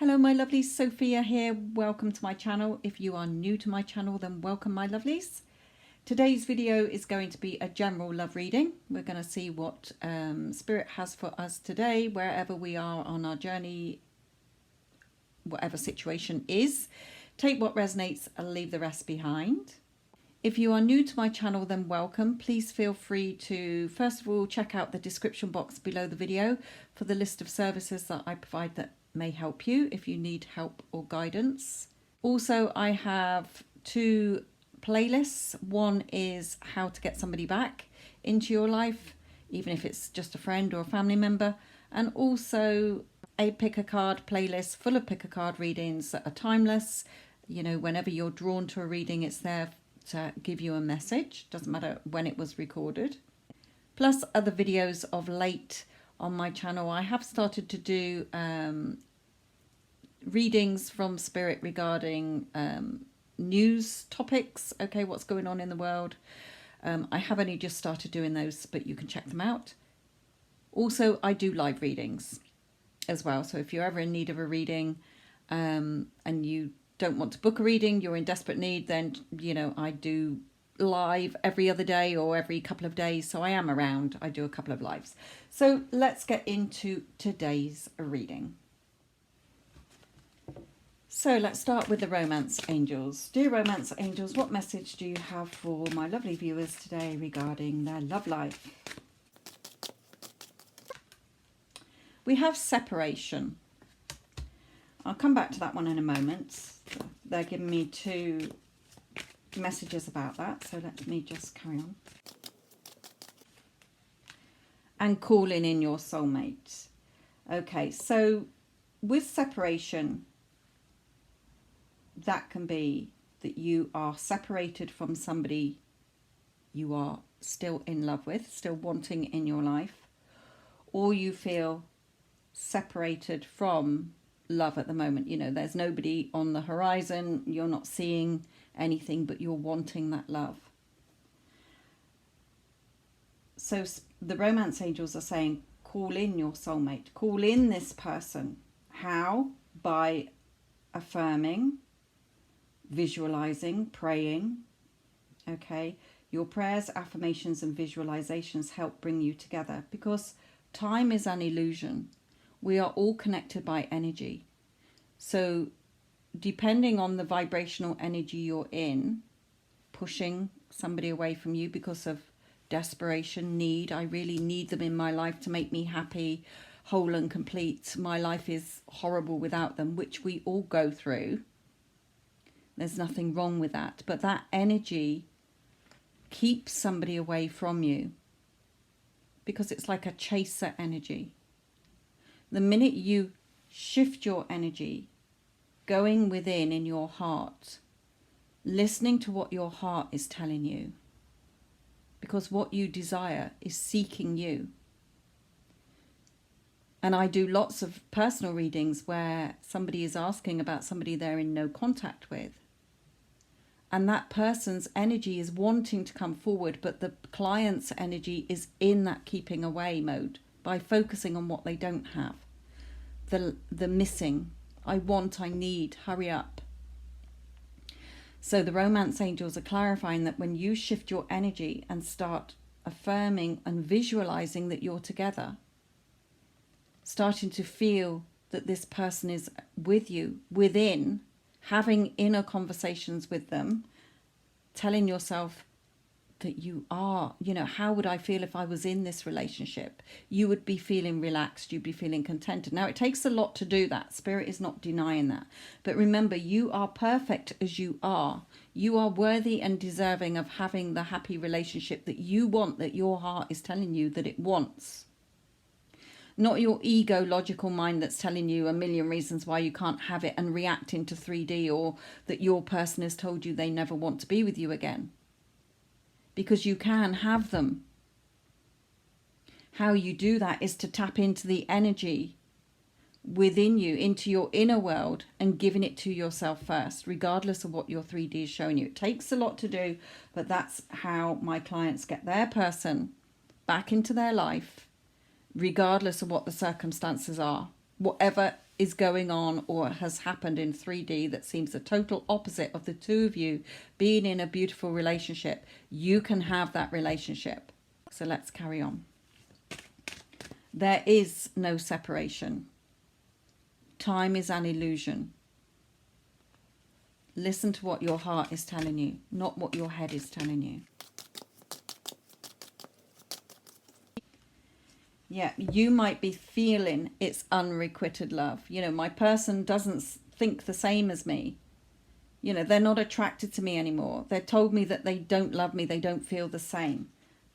Hello my lovelies, Sophia here. Welcome to my channel. If you are new to my channel, then welcome my lovelies. Today's video is going to be a general love reading. We're going to see what Spirit has for us today, wherever we are on our journey, whatever situation is. Take what resonates and leave the rest behind. If you are new to my channel, then welcome. Please feel free to, first of all, check out the description box below the video for the list of services that I provide that may help you if you need help or guidance. Also, I have two playlists. One is how to get somebody back into your life, even if it's just a friend or a family member, and also a pick a card playlist full of pick a card readings that are timeless. You know, whenever you're drawn to a reading, it's there to give you a message. Doesn't matter when it was recorded. Plus other videos of late on my channel. I have started to do readings from Spirit regarding news topics, okay, what's going on in the world. I have only just started doing those, but you can check them out. Also, I do live readings as well, so if you're ever in need of a reading and you don't want to book a reading, you're in desperate need, then, you know, I do live every other day or every couple of days, so I am around. I do a couple of lives. So let's get into today's reading. So let's start with the romance angels. Dear romance angels, what message do you have for my lovely viewers today regarding their love life? We have separation. I'll come back to that one in a moment. They're giving me two messages about that, so let me just carry on. And calling in your soulmate. Okay, so with separation, that can be that you are separated from somebody you are still in love with, still wanting in your life, or you feel separated from love at the moment. You know, there's nobody on the horizon, you're not seeing anything, but you're wanting that love. So the romance angels are saying, call in your soulmate, call in this person. How? By affirming, visualizing, praying. Okay, your prayers, affirmations and visualizations help bring you together, because time is an illusion. We are all connected by energy. So depending on the vibrational energy you're in, pushing somebody away from you because of desperation, need, I really need them in my life to make me happy, whole and complete. My life is horrible without them, which we all go through. There's nothing wrong with that. But that energy keeps somebody away from you because it's like a chaser energy. The minute you shift your energy, going within in your heart, listening to what your heart is telling you, because what you desire is seeking you. And I do lots of personal readings where somebody is asking about somebody they're in no contact with. And that person's energy is wanting to come forward, but the client's energy is in that keeping away mode by focusing on what they don't have. The missing. I want, I need, hurry up. So the romance angels are clarifying that when you shift your energy and start affirming and visualizing that you're together, starting to feel that this person is with you, within, having inner conversations with them, telling yourself that you are, you know, how would I feel if I was in this relationship? You would be feeling relaxed, you'd be feeling contented. Now, it takes a lot to do that. Spirit is not denying that. But remember, you are perfect as you are. You are worthy and deserving of having the happy relationship that you want, that your heart is telling you that it wants. Not your ego logical mind that's telling you a million reasons why you can't have it and reacting to 3D, or that your person has told you they never want to be with you again. Because you can have them. How you do that is to tap into the energy within you, into your inner world, and giving it to yourself first, regardless of what your 3D is showing you. It takes a lot to do, but that's how my clients get their person back into their life, regardless of what the circumstances are. Whatever is going on or has happened in 3D that seems the total opposite of the two of you being in a beautiful relationship, you can have that relationship. So let's carry on. There is no separation. Time is an illusion. Listen to what your heart is telling you, not what your head is telling you. Yeah, you might be feeling it's unrequited love. You know, my person doesn't think the same as me. You know, they're not attracted to me anymore. They've told me that they don't love me. They don't feel the same.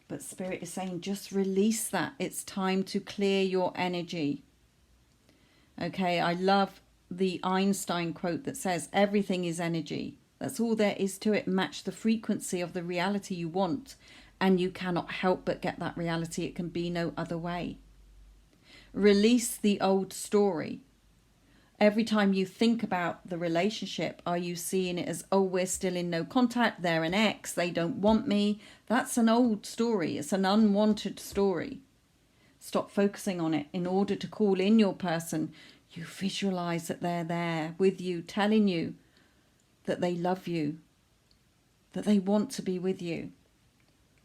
But Spirit is saying, just release that. It's time to clear your energy. Okay, I love the Einstein quote that says, everything is energy. That's all there is to it. Match the frequency of the reality you want, and you cannot help but get that reality. It can be no other way. Release the old story. Every time you think about the relationship, are you seeing it as, oh, we're still in no contact, they're an ex, they don't want me? That's an old story. It's an unwanted story. Stop focusing on it. In order to call in your person, you visualize that they're there with you, telling you that they love you, that they want to be with you.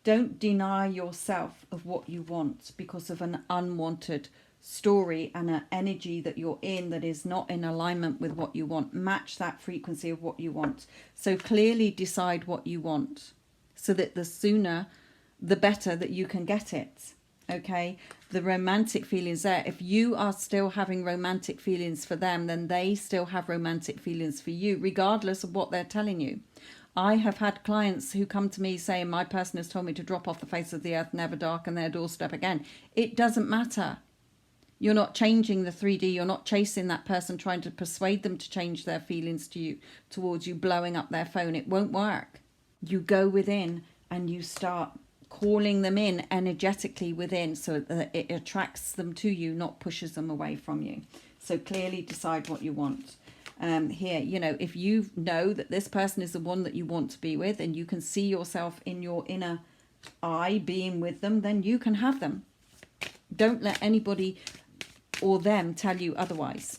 Don't deny yourself of what you want because of an unwanted story and an energy that you're in that is not in alignment with what you want. Match that frequency of what you want. So clearly decide what you want so that the sooner the better that you can get it. Okay, the romantic feelings there. If you are still having romantic feelings for them, then they still have romantic feelings for you, regardless of what they're telling you. I have had clients who come to me saying, my person has told me to drop off the face of the earth, never darken their doorstep again. It doesn't matter. You're not changing the 3D. You're not chasing that person, trying to persuade them to change their feelings to you, towards you, blowing up their phone. It won't work. You go within and you start calling them in energetically within so that it attracts them to you, not pushes them away from you. So clearly decide what you want. Here, you know, if you know that this person is the one that you want to be with and you can see yourself in your inner eye being with them, then you can have them. Don't let anybody or them tell you otherwise,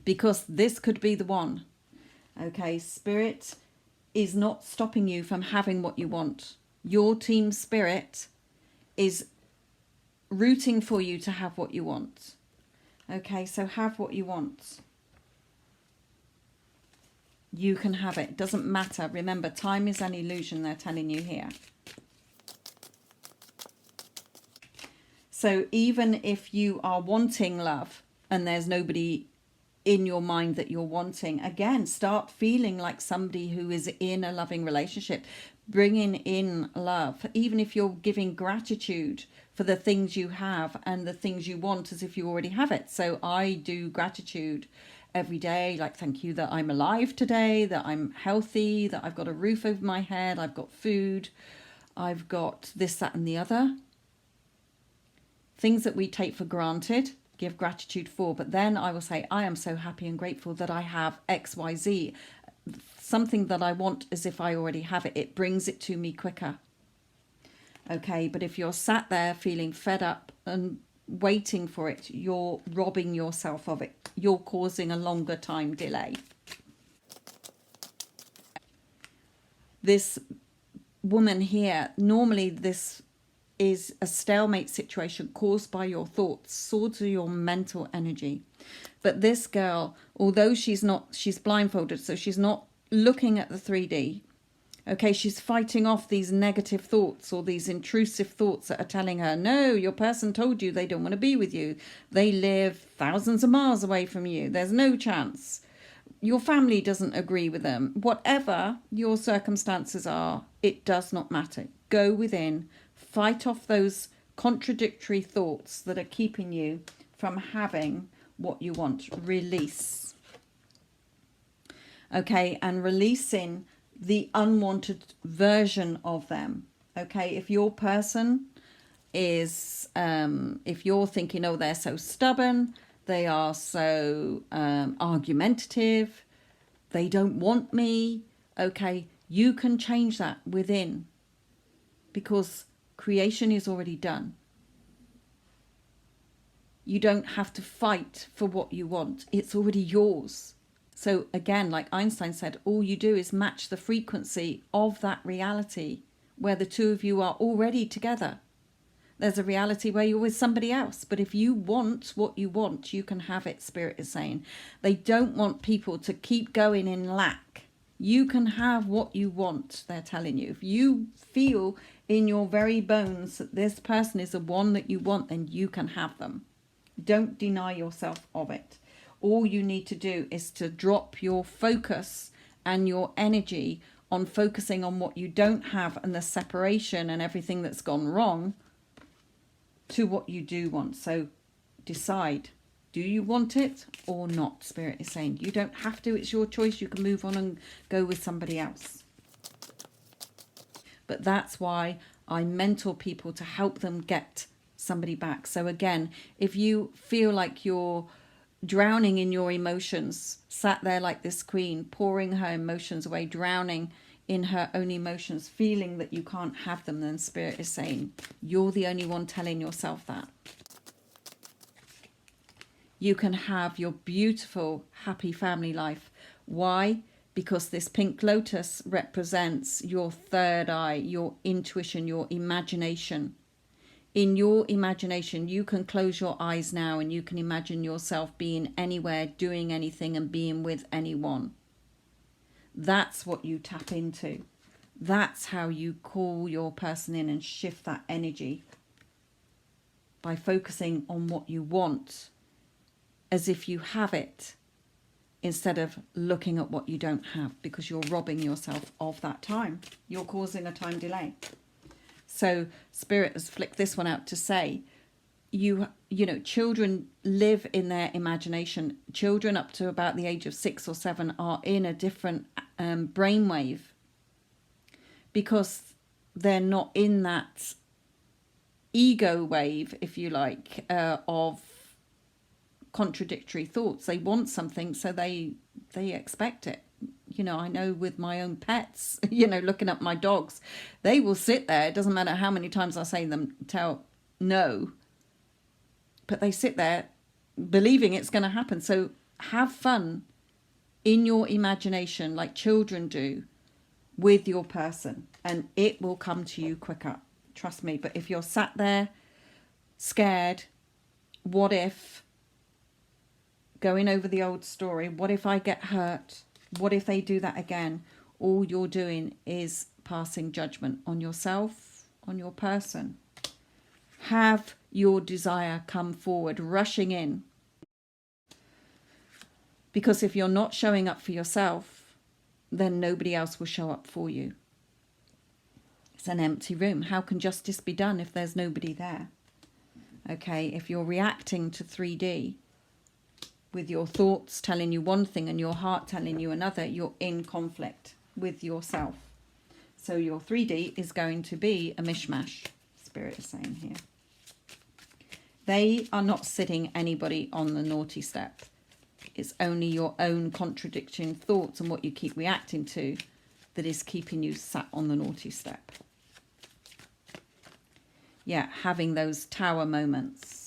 because this could be the one. Okay, Spirit is not stopping you from having what you want. Your team Spirit is rooting for you to have what you want. Okay, so have what you want. You can have it. Doesn't matter. Remember, time is an illusion, they're telling you here. So even if you are wanting love and there's nobody in your mind that you're wanting, again, start feeling like somebody who is in a loving relationship, bringing in love. Even if you're giving gratitude for the things you have and the things you want as if you already have it. So I do gratitude every day, like thank you that I'm alive today, that I'm healthy, that I've got a roof over my head, I've got food, I've got this, that and the other. Things that we take for granted, give gratitude for. But then I will say, I am so happy and grateful that I have X, Y, Z. Something that I want as if I already have it. It brings it to me quicker. Okay, but if you're sat there feeling fed up and waiting for it, you're robbing yourself of it. You're causing a longer time delay. This woman here, normally this is a stalemate situation caused by your thoughts, swords are your mental energy. But this girl, although she's blindfolded, so she's not looking at the 3D. Okay, she's fighting off these negative thoughts or these intrusive thoughts that are telling her, no, your person told you they don't want to be with you. They live thousands of miles away from you. There's no chance. Your family doesn't agree with them. Whatever your circumstances are, it does not matter. Go within, fight off those contradictory thoughts that are keeping you from having what you want. Release. Okay, and releasing the unwanted version of them. Okay, if your person is, if you're thinking, oh, they're so stubborn, they are so argumentative, they don't want me, okay, you can change that within, because creation is already done. You don't have to fight for what you want. It's already yours. So again, like Einstein said, all you do is match the frequency of that reality where the two of you are already together. There's a reality where you're with somebody else. But if you want what you want, you can have it, Spirit is saying. They don't want people to keep going in lack. You can have what you want, they're telling you. If you feel in your very bones that this person is the one that you want, then you can have them. Don't deny yourself of it. All you need to do is to drop your focus and your energy on focusing on what you don't have and the separation and everything that's gone wrong to what you do want. So decide, do you want it or not? Spirit is saying you don't have to. It's your choice. You can move on and go with somebody else. But that's why I mentor people to help them get somebody back. So again, if you feel like you're drowning in your emotions, sat there like this queen, pouring her emotions away, drowning in her own emotions, feeling that you can't have them, then Spirit is saying you're the only one telling yourself that. You can have your beautiful, happy family life. Why? Because this pink lotus represents your third eye, your intuition, your imagination. In your imagination, you can close your eyes now and you can imagine yourself being anywhere, doing anything and being with anyone. That's what you tap into. That's how you call your person in and shift that energy. By focusing on what you want as if you have it, instead of looking at what you don't have, because you're robbing yourself of that time. You're causing a time delay. So Spirit has flicked this one out to say, you know, children live in their imagination. Children up to about the age of 6 or 7 are in a different brainwave because they're not in that ego wave, if you like, of contradictory thoughts. They want something, so they expect it. You know, I know with my own pets, you know, looking at my dogs, they will sit there. It doesn't matter how many times I say them, tell no, but they sit there believing it's going to happen. So have fun in your imagination like children do with your person, and it will come to you quicker. Trust me. But if you're sat there scared, what if, going over the old story, what if I get hurt? What if they do that again? All you're doing is passing judgment on yourself, on your person. Have your desire come forward, rushing in. Because if you're not showing up for yourself, then nobody else will show up for you. It's an empty room. How can justice be done if there's nobody there? Okay, if you're reacting to 3D, with your thoughts telling you one thing and your heart telling you another, you're in conflict with yourself. So your 3D is going to be a mishmash, Spirit is saying here. They are not sitting anybody on the naughty step. It's only your own contradicting thoughts and what you keep reacting to that is keeping you sat on the naughty step. Yeah, having those tower moments.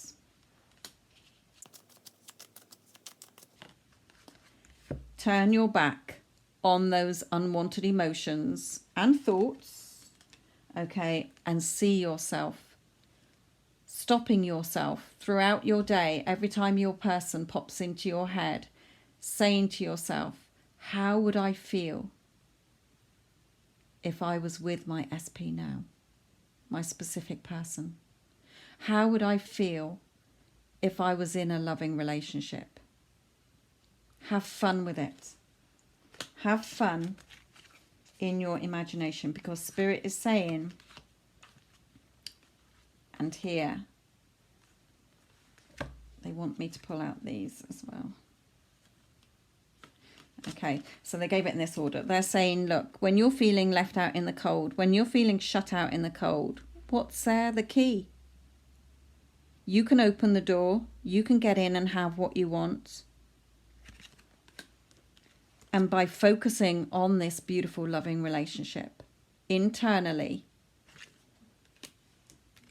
Turn your back on those unwanted emotions and thoughts, okay, and see yourself. Stopping yourself throughout your day, every time your person pops into your head, saying to yourself, how would I feel if I was with my SP now, my specific person? How would I feel if I was in a loving relationship? Have fun with it. Have fun in your imagination, because Spirit is saying, and here, they want me to pull out these as well. Okay, so they gave it in this order. They're saying, look, when you're feeling left out in the cold, when you're feeling shut out in the cold, what's there? The key. You can open the door. You can get in and have what you want. And by focusing on this beautiful, loving relationship internally,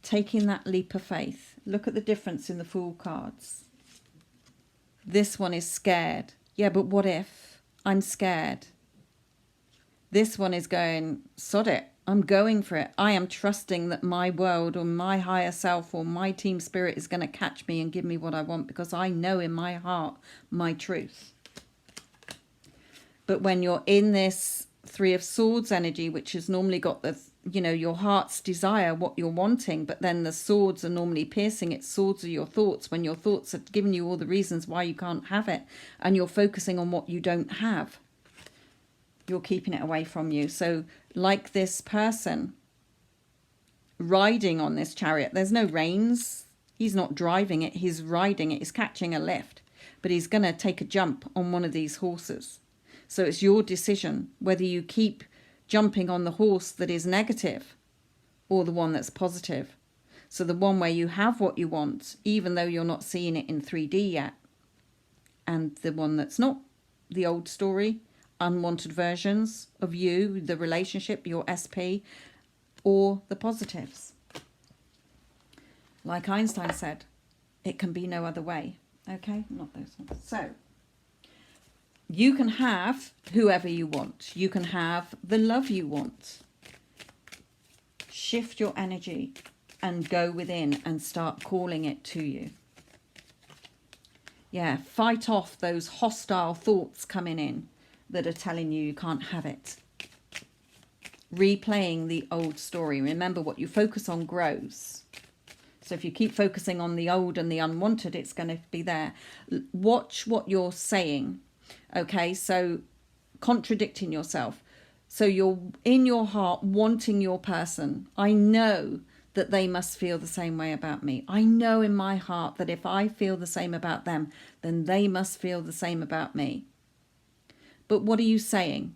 taking that leap of faith Look at the difference in the Fool cards. This one is scared. Yeah, but what if? I'm scared. This one is going, sod it. I'm going for it. I am trusting that my world or my higher self or my team spirit is going to catch me and give me what I want, because I know in my heart my truth. But when you're in this Three of Swords energy, which has normally got the, you know, your heart's desire, what you're wanting, but then the swords are normally piercing it. Swords are your thoughts, when your thoughts are giving you all the reasons why you can't have it, and you're focusing on what you don't have. You're keeping it away from you. So like this person riding on this chariot, there's no reins. He's not driving it. He's riding it. He's catching a lift. But he's going to take a jump on one of these horses. So it's your decision whether you keep jumping on the horse that is negative or the one that's positive. So the one where you have what you want, even though you're not seeing it in 3D yet. And the one that's not, the old story, unwanted versions of you, the relationship, your SP, or the positives. Like Einstein said, it can be no other way. Okay, not those ones. So you can have whoever you want. You can have the love you want. Shift your energy and go within and start calling it to you. Yeah, fight off those hostile thoughts coming in that are telling you you can't have it. Replaying the old story. Remember, what you focus on grows. So if you keep focusing on the old and the unwanted, it's going to be there. Watch what you're saying. Okay, so contradicting yourself. So you're in your heart wanting your person. I know that they must feel the same way about me. I know in my heart that if I feel the same about them, then they must feel the same about me. But what are you saying?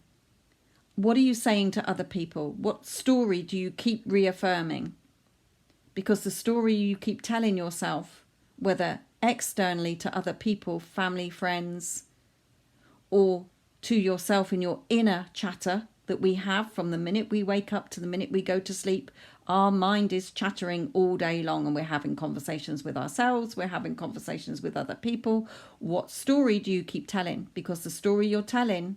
What are you saying to other people? What story do you keep reaffirming? Because the story you keep telling yourself, whether externally to other people, family, friends, or to yourself in your inner chatter that we have from the minute we wake up to the minute we go to sleep, our mind is chattering all day long, and we're having conversations with ourselves, we're having conversations with other people. What story do you keep telling? Because the story you're telling,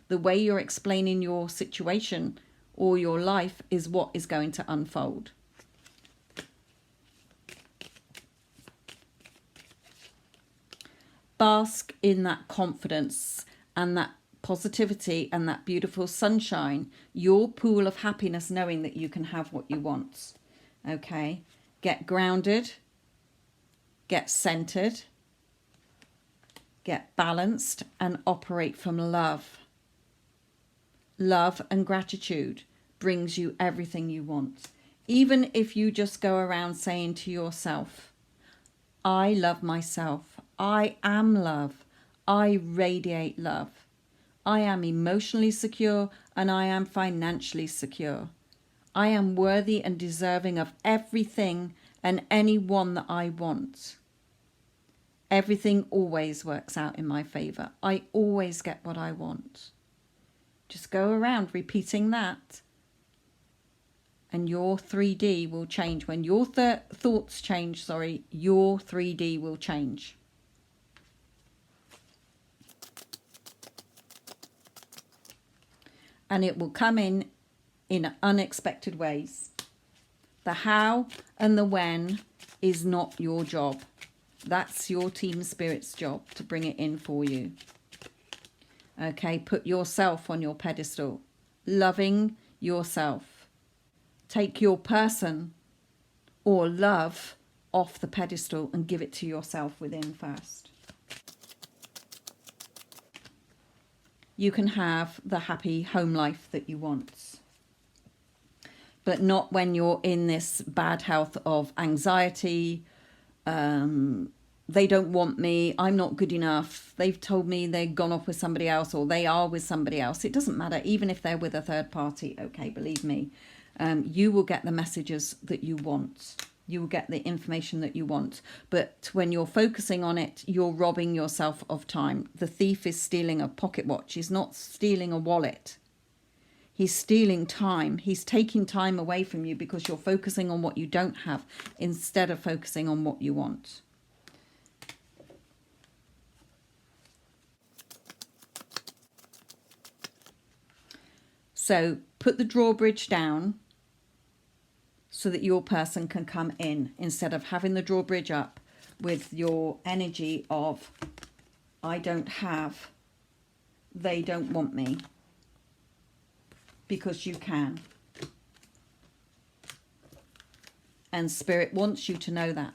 the way you're explaining your situation or your life, is what is going to unfold. Bask in that confidence and that positivity and that beautiful sunshine, your pool of happiness, knowing that you can have what you want. Okay, get grounded, get centered, get balanced, and operate from love. Love and gratitude brings you everything you want. Even if you just go around saying to yourself, I love myself, I am love, I radiate love, I am emotionally secure, and I am financially secure. I am worthy and deserving of everything and anyone that I want. Everything always works out in my favour. I always get what I want. Just go around repeating that, and your 3D will change. When your thoughts change, your 3D will change. And it will come in unexpected ways. The how and the when is not your job. That's your team spirit's job to bring it in for you. Okay, put yourself on your pedestal. Loving yourself. Take your person or love off the pedestal and give it to yourself within first. You can have the happy home life that you want, but not when you're in this bad health of anxiety. They don't want me, I'm not good enough, they've told me they've gone off with somebody else, or they are with somebody else. It doesn't matter, even if they're with a third party. Okay, believe me, you will get the messages that you want. You will get the information that you want. But when you're focusing on it, you're robbing yourself of time. The thief is stealing a pocket watch. He's not stealing a wallet. He's stealing time. He's taking time away from you because you're focusing on what you don't have instead of focusing on what you want. So put the drawbridge down so that your person can come in, instead of having the drawbridge up with your energy of, I don't have, they don't want me. Because you can. And Spirit wants you to know that.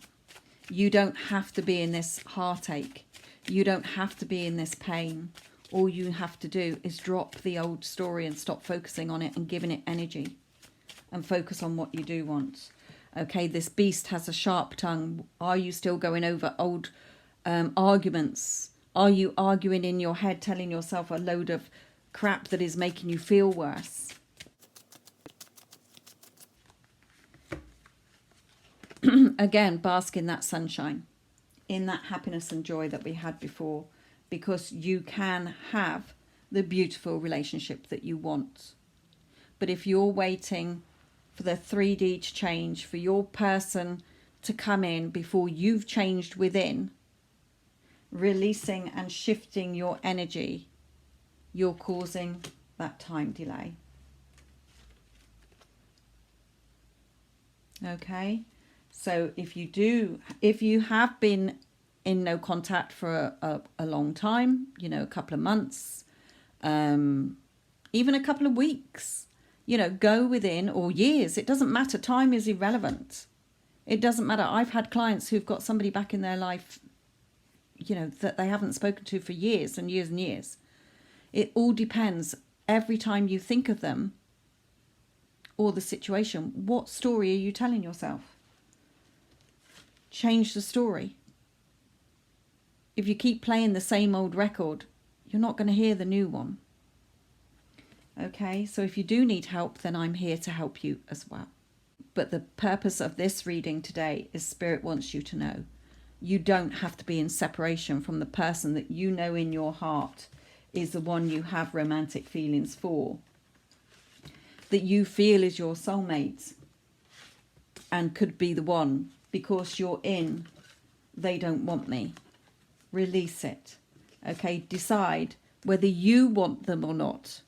You don't have to be in this heartache. You don't have to be in this pain. All you have to do is drop the old story and stop focusing on it and giving it energy. And focus on what you do want. Okay, this beast has a sharp tongue. Are you still going over old arguments? Are you arguing in your head, telling yourself a load of crap that is making you feel worse? Again, bask in that sunshine, in that happiness and joy that we had before, because you can have the beautiful relationship that you want. But if you're waiting for the 3D to change, for your person to come in before you've changed within, releasing and shifting your energy, you're causing that time delay. Okay, so if you have been in no contact for a long time, you know, a couple of months, even a couple of weeks, you know, go within, or years, it doesn't matter. Time is irrelevant. It doesn't matter. I've had clients who've got somebody back in their life, you know, that they haven't spoken to for years and years and years. It all depends. Every time you think of them or the situation, what story are you telling yourself? Change the story. If you keep playing the same old record, you're not going to hear the new one. Okay, so if you do need help, then I'm here to help you as well. But the purpose of this reading today is Spirit wants you to know you don't have to be in separation from the person that you know in your heart is the one you have romantic feelings for, that you feel is your soulmate and could be the one, because you're in, they don't want me. Release it. Okay, decide whether you want them or not.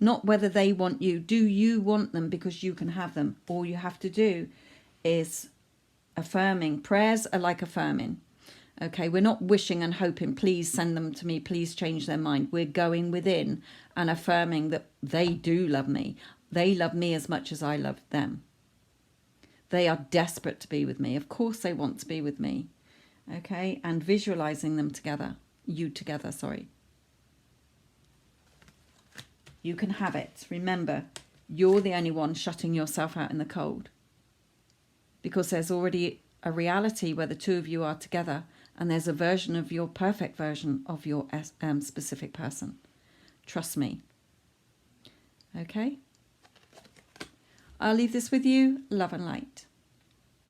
Not whether they want you. Do you want them? Because you can have them. All you have to do is affirming. Prayers are like affirming. Okay, we're not wishing and hoping, please send them to me, please change their mind. We're going within and affirming that they do love me. They love me as much as I love them. They are desperate to be with me. Of course they want to be with me. Okay, and visualizing them together. You together, sorry. You can have it. Remember, you're the only one shutting yourself out in the cold. Because there's already a reality where the two of you are together, and there's a version of your perfect version of your specific person. Trust me. Okay? I'll leave this with you. Love and light.